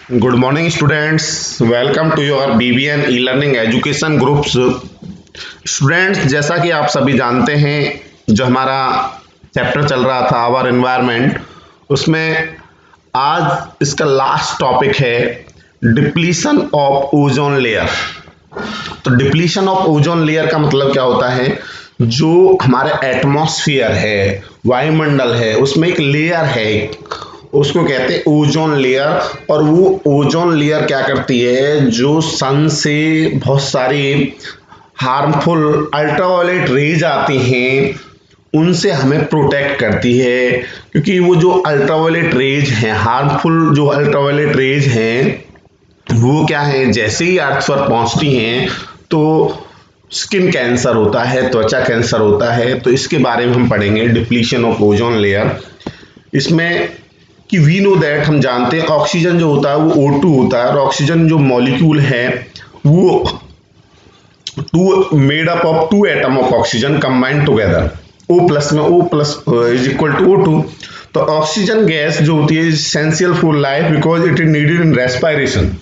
Good morning students, welcome to your BBN e learning education groups. Students, जैसा कि आप सभी जानते हैं, जो हमारा चैप्टर चल रहा था आवर एनवायरनमेंट, उसमें आज इसका लास्ट टॉपिक है डिप्लीशन ऑफ ओजोन लेयर। तो डिप्लीशन ऑफ ओजोन लेयर का मतलब क्या होता है? जो हमारे एटमॉस्फेयर है, वायुमंडल है, उसमें एक लेयर है, उसको कहते हैं ओजोन लेयर। और वो ओजोन लेयर क्या करती है? जो सन से बहुत सारी हार्मफुल अल्ट्रावायलेट रेज आती हैं, उनसे हमें प्रोटेक्ट करती है। क्योंकि वो जो अल्ट्रावायलेट रेज हैं, हार्मफुल जो अल्ट्रावायलेट रेज हैं, वो क्या है, जैसे ही अर्थ पर पहुंचती हैं तो स्किन कैंसर होता है, त्वचा कैंसर होता है। तो इसके बारे में हम पढ़ेंगे, डिप्लीशन ऑफ ओजोन लेयर। इसमें कि वी नो दैट, हम जानते हैं ऑक्सीजन जो होता है वो O2 होता है, और ऑक्सीजन जो मॉलिक्यूल है वो made up of two atom of oxygen combined together. O plus में O plus is equal to O2। तो ऑक्सीजन गैस जो होती है essential for life because it is needed in respiration.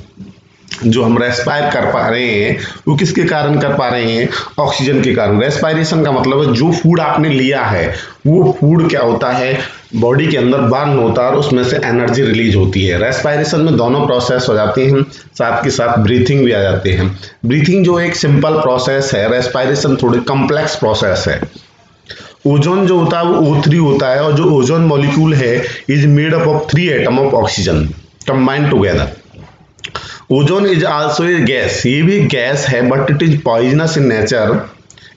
जो हम रेस्पायर कर पा रहे हैं वो किसके कारण कर पा रहे हैं? ऑक्सीजन के कारण। रेस्पायरेशन का मतलब है जो फूड आपने लिया है वो फूड क्या होता है, बॉडी के अंदर बर्न होता है और उसमें से एनर्जी रिलीज होती है। रेस्पायरेशन में दोनों प्रोसेस हो जाते हैं, साथ के साथ ब्रीथिंग भी आ जाते हैं। ब्रीथिंग जो एक सिंपल प्रोसेस है, रेस्पायरेशन थोड़ी कॉम्प्लेक्स प्रोसेस है। ओजोन जो होता है वो O3 होता है, और जो ओजोन मॉलिक्यूल है is made up of 3 atom of oxygen combined together. Ozone is also a gas, ये भी गैस है, but it is poisonous in nature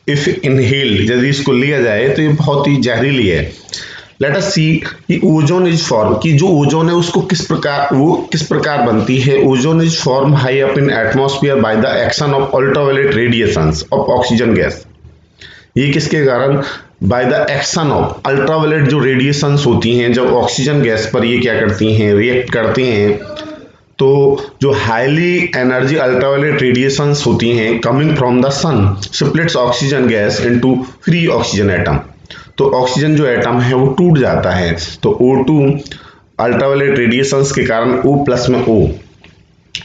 if inhaled. यदि इसको लिया जाए तो ये बहुत ही जहरीली है। लेट अस सी कि ओजोन इज फॉर्म, कि जो ओजोन है उसको किस प्रकार बनती है। Ozone is form high up in atmosphere bye the action of ultraviolet radiations of oxygen gas. ये किसके कारण? Bye the action of ultraviolet जो रेडिएशंस होती हैं, जब ऑक्सीजन गैस पर ये क्या करती हैं, रिएक्ट करती हैं, तो जो हाईली एनर्जी अल्ट्रावायलेट रेडिएशंस होती हैं coming from the sun splits oxygen gas into free oxygen atom. तो ऑक्सीजन जो एटम है वो टूट जाता है। तो O2 अल्ट्रावायलेट रेडिएशंस के कारण O प्लस में O,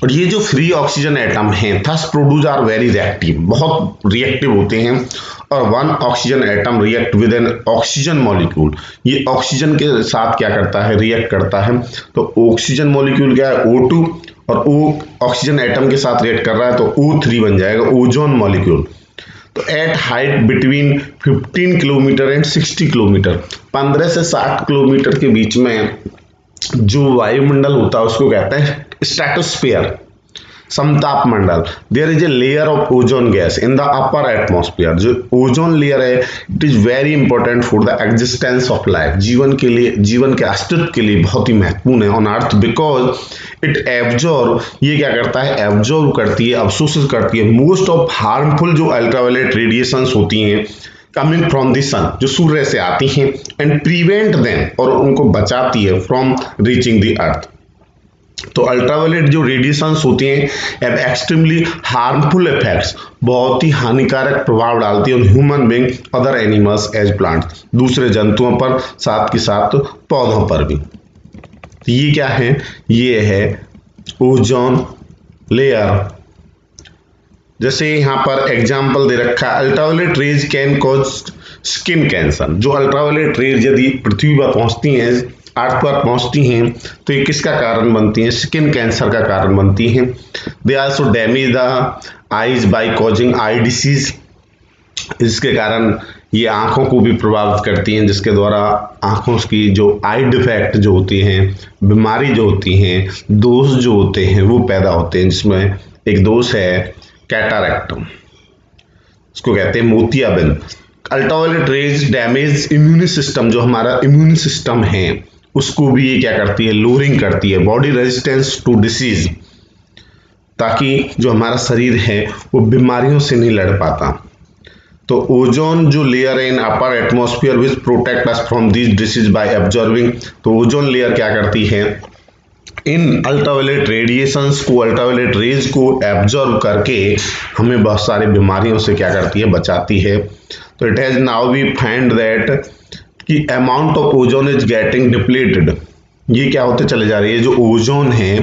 और ये जो फ्री ऑक्सीजन एटम हैं thus produce are very reactive, बहुत रिएक्टिव होते हैं। और one oxygen atom react with an oxygen molecule, ये ऑक्सीजन के साथ क्या करता है, रिएक्ट करता है। तो ऑक्सीजन मॉलिक्यूल क्या है, O2, और O ऑक्सीजन एटम के साथ रिएक्ट कर रहा है तो O3 बन जाएगा, ओजोन मॉलिक्यूल। तो at height between 15 kilometre and 60 kilometre, 15 से 60 किलोमीटर के बीच में जो वायुमंडल होता है उसको कहते हैं स्ट्रेटोस्फीयर, समताप मंडल। There is a layer of ozone gas in the upper atmosphere. जो ओजोन लेयर है it is very important for the existence of life, जीवन के लिए, जीवन के अस्तित्व के लिए बहुत ही महत्वपूर्ण है on earth, because it absorb, ये क्या करता है, एब्जॉर्ब करती है, अवशोषित करती है मोस्ट ऑफ हार्मफुल जो अल्ट्रावायलेट रेडिएशंस होती हैं कमिंग फ्रॉम द सन, जो सूर्य से आती हैं, एंड प्रिवेंट देम, और उनको बचाती है फ्रॉम रीचिंग द अर्थ। तो अल्ट्रावायलेट जो रेडिएशंस होती हैं हैव एक्सट्रीमली हार्मफुल इफेक्ट्स, बहुत ही हानिकारक प्रभाव डालती है human being, other animals as plants, दूसरे जंतुओं पर, साथ के साथ पौधों पर भी। तो ये क्या है, ये है ओजोन लेयर। जैसे यहाँ पर एग्जाम्पल दे रखा है, ultraviolet rays can cause skin cancer. जो अल्ट्रावायलेट रेज यदि पृथ्वी पर पहुंचती हैं, अर्थ पर पहुंचती हैं, तो ये किसका कारण बनती हैं? स्किन कैंसर का कारण बनती हैं। They also damage the eyes by causing I disease, इसके कारण ये आंखों को भी प्रभावित करती हैं, जिसके द्वारा आंखों की जो आई डिफेक्ट जो होती हैं, बीमारी जो होती हैं, दोष जो होते हैं वो पैदा होते हैं, जिसमें एक दोष है कैटरैक्ट, इसको कहते हैं मोतियाबिंद। Ultraviolet rays damage immune system, जो हमारा इम्यून सिस्टम है उसको भी ये क्या करती है, लोअरिंग करती है, बॉडी रेजिस्टेंस टू डिसीज, ताकि जो हमारा शरीर है वो बीमारियों से नहीं लड़ पाता। तो ओजोन जो लेयर है in upper atmosphere which protect us from this disease by absorbing. तो ओजोन लेयर क्या करती है, इन अल्ट्रावायलेट रेडिएशंस को, अल्ट्रावायलेट रेज को एब्जॉर्ब करके हमें बहुत सारी बीमारियों से क्या करती है, बचाती है। तो it has now be find that कि amount of ozone is getting depleted, ये क्या होते चले जा रही है, जो ओजोन है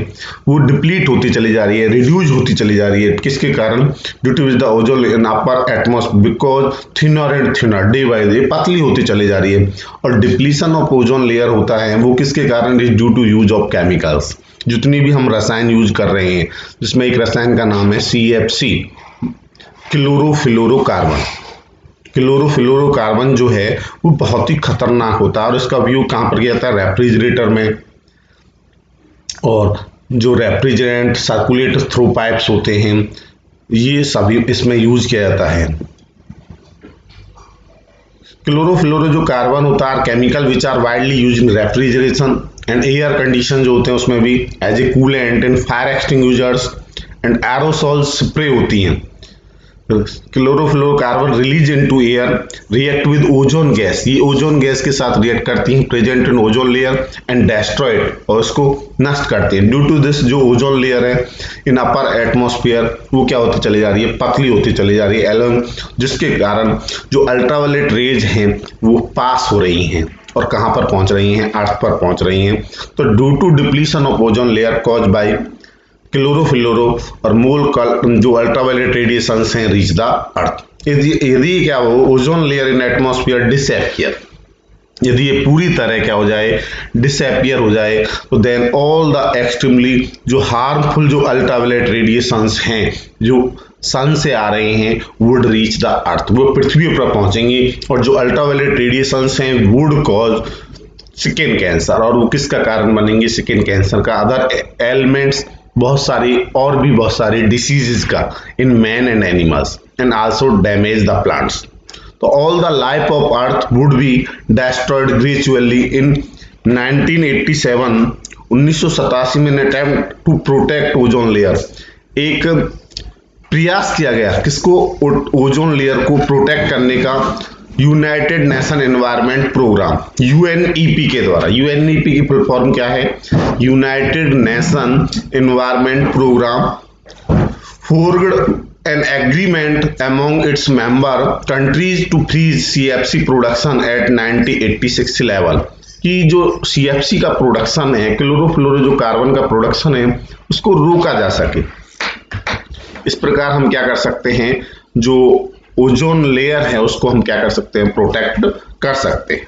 वो डिप्लीट होती चली जा रही है, रिड्यूस होती चली जा रही है। किसके कारण? Due to which the ozone in upper atmosphere because thinner and thinner day by day पतली होती चली जा रही है। और डिप्लीशन ऑफ ओजोन लेयर होता है वो किसके कारण? Is due to use of chemicals. जितनी भी हम रसायन यूज कर रहे हैं, जिसमें एक रसायन का नाम है CFC, क्लोरोफ्लोरोकार्बन। क्लोरोफ्लोरोकार्बन जो है वो बहुत ही खतरनाक होता है और इसका उपयोग कहाँ पर किया जाता है? रेफ्रिजरेटर में। और जो रेफ्रिजरेंट सर्कुलेट थ्रू पाइप्स होते हैं ये सभी इसमें यूज किया जाता है। क्लोरोफ्लोरो जो कार्बन होता है chemical which are widely use in refrigeration and air condition जो होते हैं उसमें भी as a coolant and fire extinguishers and aerosol spray होती हैं। Chlorofluorocarbon release into air react with ozone gas, ये ओजोन गैस के साथ रिएक्ट करती हैं present in ozone layer and destroyed, और इसको नष्ट करती हैं। ड्यू टू दिस जो ओजोन लेयर है इन अपर एटमॉस्फेयर वो क्या होती चली जा रही है? पतली होती चली जा रही है एलोंग, जिसके कारण जो अल्ट्रावायलेट रेज हैं वो पास हो रही हैं और कहाँ पर पहुंच रही हैं? अर्थ पर पहुंच रही हैं। तो due to depletion of ozone layer cause by chlorofluoro और मोल जो अल्ट्रावायलेट रेडिएशंस हैं रीच द अर्थ। यदि क्या हो ozone layer in atmosphere disappear, यदि ये पूरी तरह क्या हो जाए? डिसअपियर हो जाए, तो देन ऑल द एक्सट्रीमली जो हार्मफुल जो अल्ट्रावायलेट रेडिएशंस हैं जो सन से आ रहे हैं वुड रीच द अर्थ, वो पृथ्वी पर पहुंचेंगे और जो अल्ट्रावायलेट रेडिएशंस हैं वुड कॉज स्किन कैंसर, और वो किसका कारण बनेंगे? स्किन कैंसर का, अदर एलिमेंट्स बहुत सारी और भी बहुत सारी डिसीजेस का in man and animals and also damage the plants. तो all the life of earth would be destroyed gradually in 1987 में attempt to protect ozone layer, एक प्रयास किया गया किसको? ओजोन लेयर को प्रोटेक्ट करने का United Nation Environment Programme UNEP के द्वारा। UNEP की फुल फॉर्म क्या है? United Nation Environment Programme forged an agreement among its member countries to freeze CFC production at 1986 level, कि जो CFC का प्रोडक्शन है क्लोरोफ्लोरो जो कार्बन का प्रोडक्शन है उसको रोका जा सके। इस प्रकार हम क्या कर सकते हैं? जो ओजोन लेयर है उसको हम क्या कर सकते हैं? प्रोटेक्ट कर सकते हैं।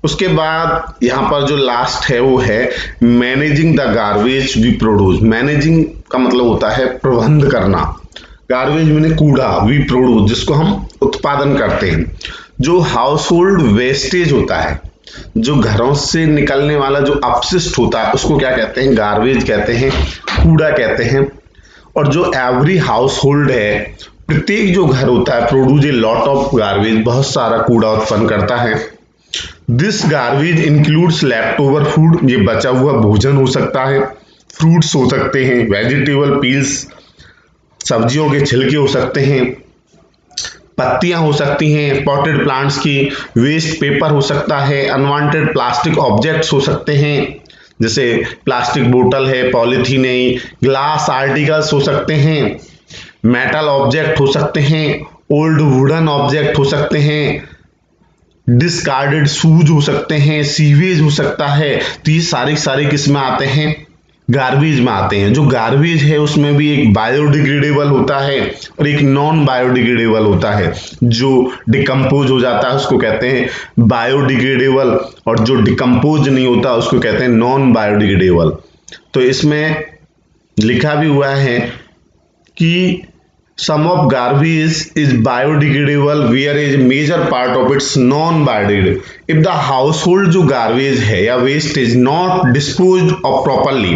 उसके बाद यहाँ पर जो लास्ट है वो है managing the garbage we produce. Managing का मतलब होता है प्रबंध करना, गार्बेज में कूड़ा, वी प्रोड्यूस जिसको हम उत्पादन करते हैं। जो हाउस होल्ड वेस्टेज होता है, जो घरों से निकलने वाला जो अपशिष्ट होता है उसको क्या कहते हैं? गार्बेज कहते हैं, कूड़ा कहते हैं। और जो एवरी हाउस होल्ड है, प्रत्येक जो घर होता है produce a lot of garbage, बहुत सारा कूड़ा उत्पन्न करता है। This garbage includes left over food, ये बचा हुआ भोजन हो सकता है, फ्रूट्स हो सकते हैं, वेजिटेबल पील्स, सब्जियों के छिलके हो सकते हैं, पत्तियां हो सकती हैं, पॉटेड प्लांट्स की वेस्ट पेपर हो सकता है, अनवांटेड प्लास्टिक ऑब्जेक्ट्स हो सकते हैं जैसे प्लास्टिक बोतल है, पॉलीथीन है, ग्लास आर्टिकल्स हो सकते हैं, मेटल ऑब्जेक्ट हो सकते हैं, ओल्ड वुडन ऑब्जेक्ट हो सकते हैं, डिस्कार्डेड शूज हो सकते हैं, सीवेज हो सकता है। तो ये सारी किस्में आते हैं गार्बेज में आते हैं। जो गार्बेज है उसमें भी एक बायोडिग्रेडेबल होता है और एक नॉन बायोडिग्रेडेबल होता है। जो डिकम्पोज हो जाता है उसको कहते हैं बायोडिग्रेडेबल और जो डिकम्पोज नहीं होता उसको कहते हैं नॉन बायोडिग्रेडेबल। तो इसमें लिखा भी हुआ है कि some of garbage is biodegradable whereas major part of its non biodegradable. If the household जो garbage है या waste is not disposed of properly,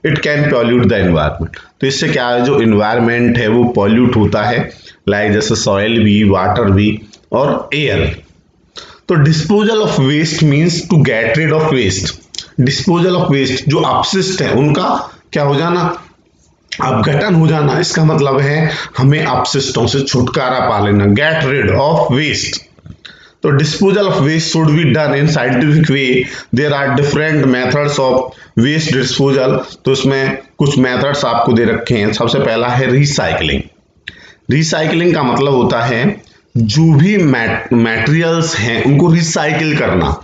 it can pollute the environment. तो इससे क्या है? जो environment है वो pollute होता है, like जैसे soil भी, water भी और air। तो disposal of waste means to get rid of waste. Disposal of waste जो अपशिष्ट है उनका क्या हो जाना? अपघटन हो जाना। इसका मतलब है हमें अपशिष्टों से छुटकारा पा लेना, गेट रिड ऑफ वेस्ट। तो disposal of waste should be done in scientific way. There are different methods of waste disposal. तो इसमें कुछ मेथड्स आपको दे रखे हैं। सबसे पहला है रिसाइकलिंग। रिसाइकलिंग का मतलब होता है जो भी मटेरियल्स हैं उनको रिसाइकिल करना।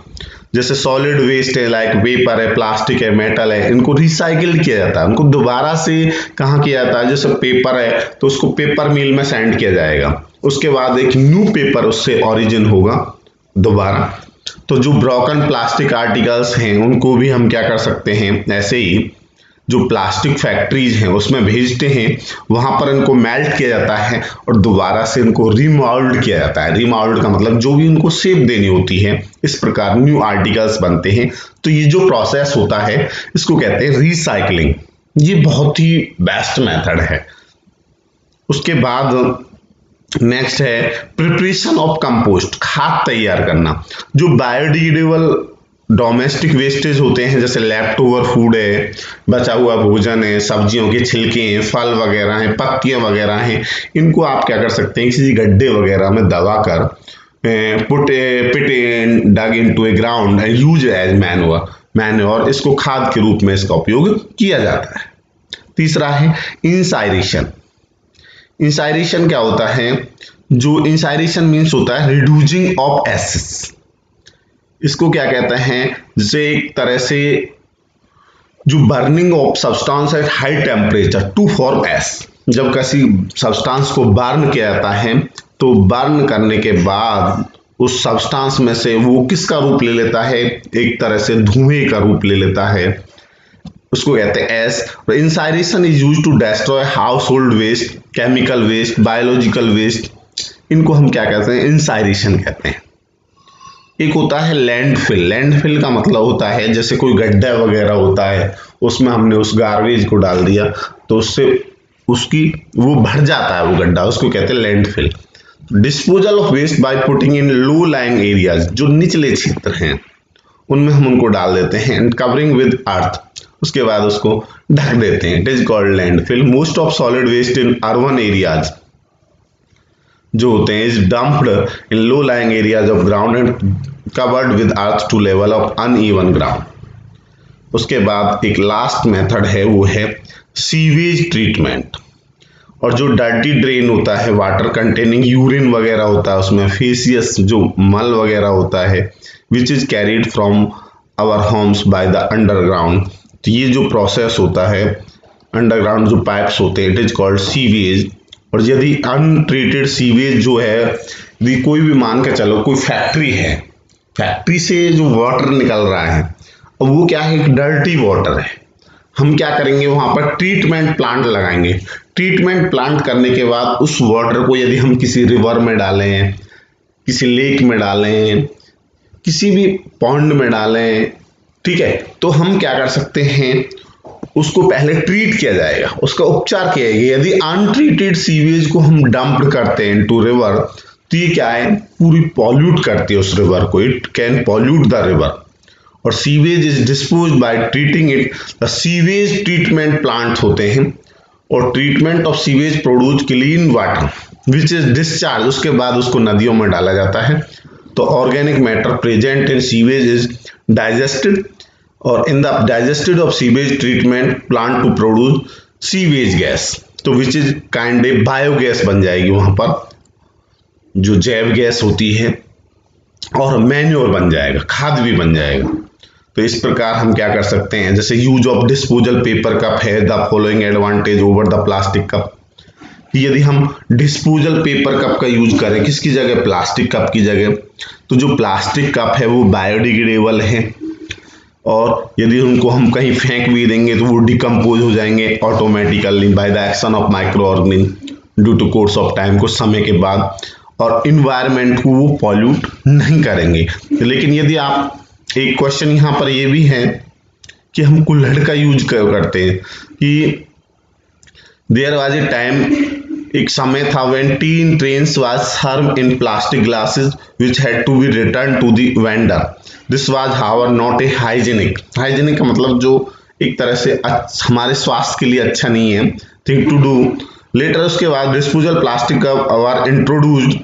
जैसे सॉलिड वेस्ट है, लाइक पेपर है, प्लास्टिक है, मेटल है, इनको रिसाइकिल किया जाता है, उनको दोबारा से कहाँ किया जाता है, जैसे पेपर है तो उसको पेपर मिल में सेंड किया जाएगा, उसके बाद एक न्यू पेपर उससे ओरिजिन होगा दोबारा। तो जो ब्रोकन प्लास्टिक आर्टिकल्स हैं उनको भी हम क्या कर सकते हैं, ऐसे ही जो प्लास्टिक फैक्ट्रीज हैं उसमें भेजते हैं, वहां पर इनको मेल्ट किया जाता है और दोबारा से इनको रिमोल्ड किया जाता है। रिमोल्ड का मतलब जो भी उनको शेप देनी होती है, इस प्रकार न्यू आर्टिकल्स बनते हैं। तो ये जो प्रोसेस होता है इसको कहते हैं रिसाइकलिंग। ये बहुत ही बेस्ट मेथड है। उसके बाद नेक्स्ट है प्रिपरेशन ऑफ कंपोस्ट, खाद तैयार करना। जो बायोडिग्रेडेबल डोमेस्टिक वेस्टेज होते हैं, जैसे लेफ्ट ओवर फूड है, बचा हुआ भोजन है, सब्जियों के छिलके हैं, फल वगैरह हैं, पत्तियां वगैरह हैं, इनको आप क्या कर सकते हैं, किसी गड्ढे वगैरह में दबाकर dug into a ground and use as manure, इसको खाद के रूप में इसका उपयोग किया जाता है। तीसरा है इंसाइरेशन। इंसाइरेशन क्या होता है, जो इंसाइरेशन मीन्स होता है रिड्यूसिंग ऑफ एसिड्स। इसको क्या कहते हैं, जैसे एक तरह से जो burning of substance at high temperature to form ash. जब किसी सब्सटेंस को बर्न किया जाता है तो बर्न करने के बाद उस सब्सटेंस में से वो किसका रूप ले लेता है, एक तरह से धुएं का रूप ले लेता है, उसको कहते हैं एस। Incineration is used to destroy household waste, chemical waste, biological waste, इनको हम क्या कहते हैं, इंसाइरेशन कहते हैं। एक होता है लैंडफिल। लैंडफिल का मतलब होता है जैसे कोई गड्ढा वगैरह होता है, उसमें हमने उस गार्बेज को डाल दिया तो उससे उसकी वो भर जाता है वो गड्ढा, उसको कहते हैं landfill. Disposal of waste by putting in low lying areas, जो निचले क्षेत्र हैं उनमें हम उनको डाल देते हैं, एंड कवरिंग विद अर्थ, उसके बाद उसको ढक देते हैं, it is called landfill. Most of solid waste in urban areas जो होते हैं is dumped in low lying areas of ground and covered with earth to level of uneven ground. उसके बाद एक लास्ट मेथड है, वो है सीवेज ट्रीटमेंट। और जो डर्टी ड्रेन होता है, वाटर कंटेनिंग यूरिन वगैरह होता है उसमें, फेसियस जो मल वगैरह होता है, which is carried from our homes by the underground. तो ये जो प्रोसेस होता है, अंडरग्राउंड जो पाइप्स होते हैं, इट इज कॉल्ड सीवेज। और यदि अनट्रीटेड सीवेज जो है, यदि कोई भी मान के चलो कोई फैक्ट्री है, फैक्ट्री से जो वाटर निकल रहा है, अब वो क्या है, एक डर्टी वाटर है, हम क्या करेंगे, वहां पर ट्रीटमेंट प्लांट लगाएंगे। ट्रीटमेंट प्लांट करने के बाद उस वाटर को यदि हम किसी रिवर में डालें, किसी लेक में डालें, किसी भी पॉन्ड में डालें, ठीक है, तो हम क्या कर सकते हैं, उसको पहले ट्रीट किया जाएगा, उसका उपचार किया जाएगा। यदि अनट्रीटेड सीवेज को हम डंप करते हैं इनटू रिवर, तो ये क्या है, पूरी पॉल्यूट करती है उस रिवर को, it can pollute the river. और sewage is dispose by treating it. The sewage treatment plant होते हैं, और treatment of sewage produce clean water which is discharge, उसके बाद उसको नदियों में डाला जाता है। तो organic matter present in sewage is digested, और in the digested of sewage treatment plant to produce sewage gas, तो which is kind of biogas बन जाएगी वहां पर, जो जैव गैस होती है, और मैन्योर बन जाएगा, खाद भी बन जाएगा। तो इस प्रकार हम क्या कर सकते हैं, जैसे use of disposal paper cup है, the following advantage over the plastic cup. यदि हम डिस्पोजल पेपर कप का यूज करें, किसकी जगह, प्लास्टिक कप की जगह, तो जो प्लास्टिक कप है वो बायोडिग्रेडेबल है, और यदि उनको हम कहीं फेंक भी देंगे तो वो डिकम्पोज हो जाएंगे automatically by the action of micro organism due to course of time, कुछ समय के बाद, और इन्वायरमेंट को वो पॉल्यूट नहीं करेंगे। लेकिन यदि आप, एक क्वेश्चन यहाँ पर ये भी है कि हम कुल्हड़ का यूज क्यों करते हैं, कि देयर वाज ए टाइम, एक समय था, when tea in trains was served in plastic glasses which had to be return to the vendor. This was however not a hygienic. Hygienic का मतलब जो एक तरह से हमारे स्वास्थ्य के लिए अच्छा नहीं है, थिंग टू डू। लेटर उसके बाद disposal plastic cup were introduced,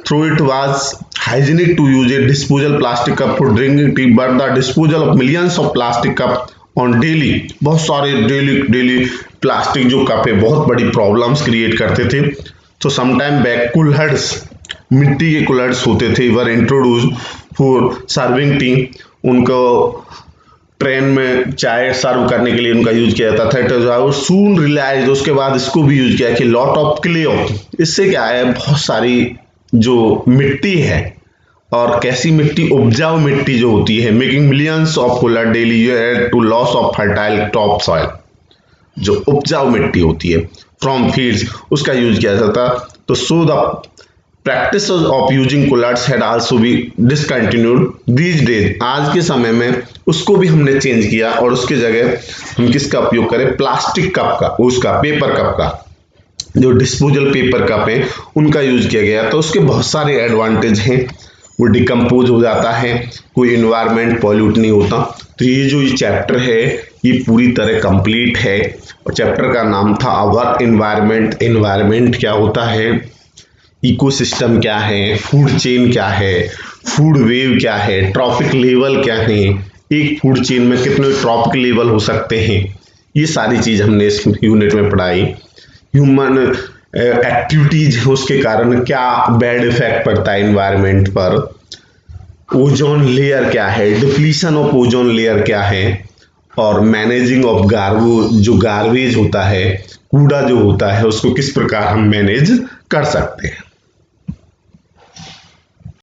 through it was hygienic to use a disposal plastic cup for drinking tea, but the disposal of millions of plastic cup on daily, बहुत सारे daily plastic जो cup है बहुत बड़ी problems create करते थे। तो sometime back कुल्हड़स, मिट्टी के कुल्हड़स होते थे, वर इंट्रोड्यूस फॉर सर्विंग टी, उनको ट्रेन में चाय सर्व करने के लिए उनका यूज किया जाता था। इट वाज सून रियलाइज, उसके बाद इसको भी यूज किया कि लॉट ऑफ क्ले ऑफ, इससे क्या है बहुत सारी जो मिट्टी है और कैसी मिट्टी, उपजाऊ मिट्टी जो होती है, making millions of kulhar daily to loss of fertile top soil, जो उपजाऊ मिट्टी होती है फ्रॉम फील्ड्स, उसका यूज किया जाता। तो so the practice of using coolers had also be discontinued these days, आज के समय में उसको भी हमने चेंज किया और उसके जगह हम किसका उपयोग करें, प्लास्टिक कप का, उसका पेपर कप का, जो डिस्पोजल पेपर कप है उनका यूज किया गया। तो उसके बहुत सारे एडवांटेज हैं, वो डिकम्पोज हो जाता है, कोई इन्वायरमेंट पॉल्यूट नहीं होता। तो ये चैप्टर है ये पूरी तरह कंप्लीट है और चैप्टर का नाम था अवर एनवायरनमेंट। एनवायरनमेंट क्या होता है, इकोसिस्टम क्या है, फूड चेन क्या है, फूड वेव क्या है, ट्रॉपिक लेवल क्या है, एक फूड चेन में कितने ट्रॉपिक लेवल हो सकते हैं, ये सारी चीज हमने इस यूनिट में पढ़ाई। ह्यूमन एक्टिविटीज है उसके कारण क्या बैड इफेक्ट पड़ता है एनवायरनमेंट पर, ओजोन लेयर क्या है, डिप्लीशन ऑफ ओजोन लेयर क्या है, और मैनेजिंग ऑफ गार्बेज होता है, कूड़ा जो होता है उसको किस प्रकार हम मैनेज कर सकते हैं।